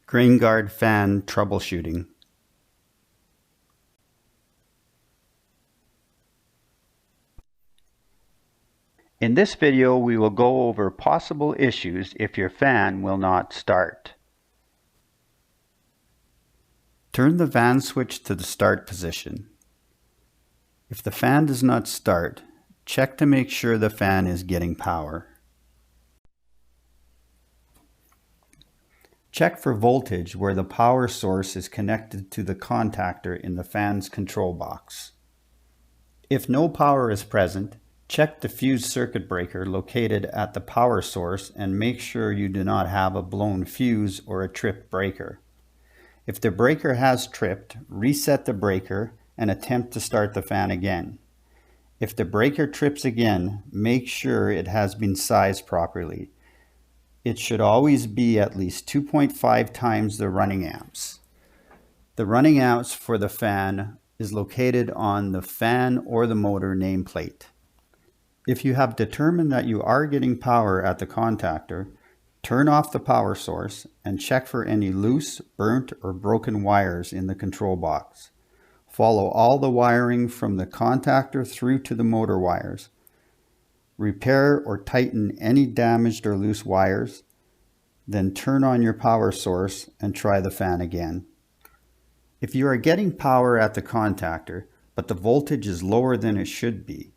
Grain guard fan troubleshooting. In this video, we will go over possible issues if your fan will not start. Turn the fan switch to the start position. If the fan does not start, check to make sure the fan is getting power. Check for voltage where the power source is connected to the contactor in the fan's control box. If no power is present, check the fuse circuit breaker located at the power source and make sure you do not have a blown fuse or a tripped breaker. If the breaker has tripped, reset the breaker and attempt to start the fan again. If the breaker trips again, make sure it has been sized properly. It should always be at least 2.5 times the running amps. The running amps for the fan is located on the fan or the motor nameplate. If you have determined that you are getting power at the contactor, turn off the power source and check for any loose, burnt, or broken wires in the control box. Follow all the wiring from the contactor through to the motor wires. Repair or tighten any damaged or loose wires, then turn on your power source and try the fan again. If you are getting power at the contactor, but the voltage is lower than it should be,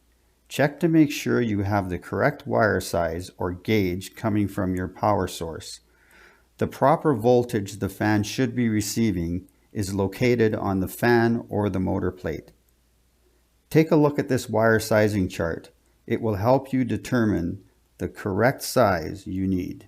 check to make sure you have the correct wire size or gauge coming from your power source. The proper voltage the fan should be receiving is located on the fan or the motor plate. Take a look at this wire sizing chart. It will help you determine the correct size you need.